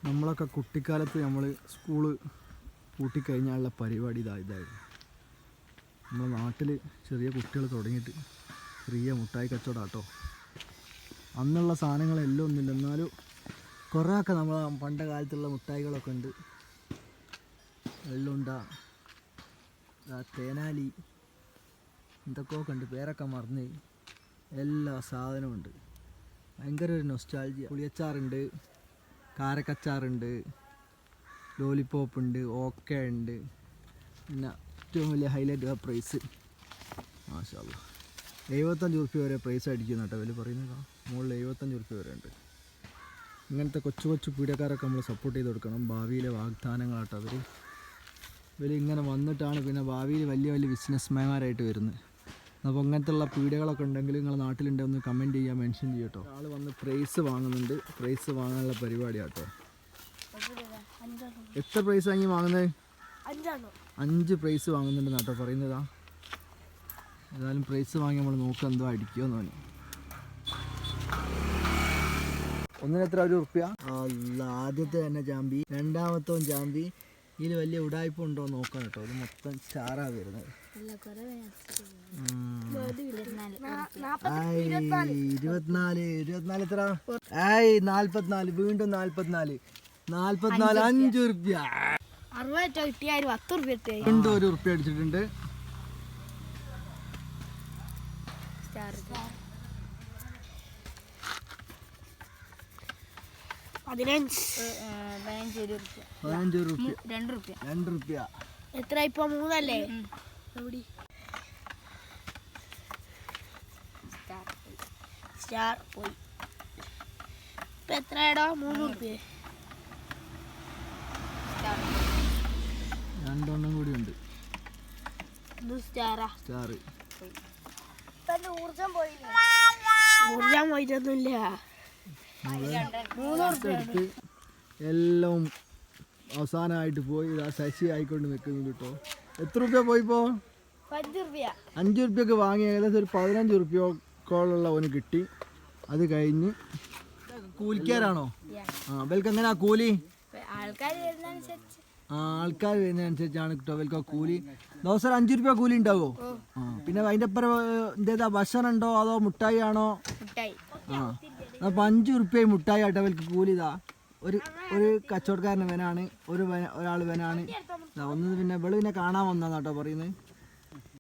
നമ്മളൊക്കെ കുട്ടിക്കാലത്ത് നമ്മൾ സ്കൂള് പൂട്ടിക്കഴിഞ്ഞാലുള്ള പരിപാടി ഇതായിരുന്നു. നമ്മുടെ നാട്ടിൽ ചെറിയ കുട്ടികൾ തുടങ്ങിയിട്ട് ചെറിയ മുട്ടായി കച്ചവടം കേട്ടോ. അന്നുള്ള സാധനങ്ങളെല്ലാം ഒന്നുമില്ല, എന്നാലും കുറേയൊക്കെ നമ്മൾ പണ്ട കാലത്തുള്ള മുട്ടായികളൊക്കെ ഉണ്ട്. വെള്ളുണ്ട, തേനാലി, എന്തൊക്കെയൊക്കെ ഉണ്ട്, പേരൊക്കെ മറന്ന്. എല്ലാ സാധനവും ഉണ്ട്. ഭയങ്കര ഒരു നൊസ്റ്റാൾജിയ. പുളിയച്ചാറുണ്ട്, കാരക്കച്ചാറുണ്ട്, ലോലിപ്പോപ്പ് ഉണ്ട്, ഓക്ക ഉണ്ട്. പിന്നെ ഏറ്റവും വലിയ ഹൈലൈറ്റ് പ്രൈസ് മാഷാ അല്ലാ 75 ഉറുപ്പ്യ വരെ പ്രൈസ് അടിക്കുന്ന കേട്ടോ. ഇവർ പറയുന്നത് മുകളിൽ 75 ഉറുപ്പ്യ വരെ ഉണ്ട്. ഇങ്ങനത്തെ കൊച്ചു കൊച്ചു പീഡിയക്കാരൊക്കെ നമ്മൾ സപ്പോർട്ട് ചെയ്ത് കൊടുക്കണം. ഭാവിയിലെ വാഗ്ദാനങ്ങളാട്ടോ ഇവർ ഇങ്ങനെ വന്നിട്ടാണ് പിന്നെ ഭാവിയിൽ വലിയ വലിയ ബിസിനസ്മാൻമാരായിട്ട് വരുന്നത്. അപ്പോൾ ഇങ്ങനത്തെ പീഡിയകളൊക്കെ ഉണ്ടെങ്കിൽ നിങ്ങളുടെ നാട്ടിലുണ്ടെങ്കിൽ ഒന്ന് കമൻറ്റ് ചെയ്യുക, മെൻഷൻ ചെയ്യട്ടോ. ആൾ വന്ന് പ്രൈസ് വാങ്ങുന്നുണ്ട്. പ്രൈസ് വാങ്ങാനുള്ള പരിപാടിയാട്ടോ. എത്ര പ്രൈസ് വാങ്ങി വാങ്ങുന്നത്? 5 പ്രൈസ് വാങ്ങുന്നുണ്ട് കേട്ടോ പറയുന്നതാ. ഏതായാലും പ്രൈസ് വാങ്ങി നമ്മൾ നോക്കുക എന്തോ അടിക്കുമെന്ന് പറഞ്ഞു. ഒന്നിന് എത്ര? 1 ഉറുപ്പ്യ. ആദ്യത്തെ തന്നെ ചാമ്പി, രണ്ടാമത്തവും ചാമ്പി. ഇതിൽ വലിയ ഉടായ്പ ഉണ്ടോ നോക്കാം കേട്ടോ. അത് മൊത്തം സ്റ്റാറാ വരുന്നത്. 24 എത്ര? 44. വീണ്ടും 44. 5 ഉറുപ്പ്യ. 1 ഉറുപ്പ്യ അടിച്ചിട്ടുണ്ട്. എത്ര ഇപ്പൊ? 3 അല്ലേ? സ്റ്റാർ പോയി. ഇപ്പൊ എത്രയാടോ? 3 ഉറുപ്പ്യ. 2 കൂടി ഉണ്ട്. സ്റ്റാർ ഊർജം പോയിട്ടൊന്നുമില്ല. എല്ലാം അവസാനമായിട്ട് പോയി. ശശി ആയിക്കൊണ്ട് നിൽക്കുന്നുണ്ട് കേട്ടോ. എത്ര ഉറുപ്പ്യ പോയിപ്പോ? 5 ഉറുപ്പ്യക്ക് വാങ്ങി ഏകദേശം ഒരു 15 ഉറുപ്പ്യോളമുള്ള ഓന് കിട്ടി. അത് കഴിഞ്ഞ് കൂലിക്കാരാണോ? അവർക്ക് എങ്ങനെയാ കൂലി? ആൾക്കാർ വരുന്നതനുസരിച്ചാണ് കേട്ടോ അവർക്ക് കൂലി. ദിവസം 5 ഉറുപ്പ്യ കൂലി ഉണ്ടാവോ? പിന്നെ അതിൻ്റെ അപ്പുറം എന്തേതാ ഭക്ഷണം ഉണ്ടോ അതോ മുട്ടായി ആണോ? അപ്പോൾ 5 ഉറുപ്പ്യ മുട്ടായി ആട്ടോ അവർക്ക് കൂലി. ഒരു കച്ചവടക്കാരൻ ഇവനാണ്, ഒരാൾ ഇവനാണ്. ഒന്ന് പിന്നെ ഇവള് പിന്നെ കാണാൻ വന്നാന്ന് കേട്ടോ പറയുന്നത്.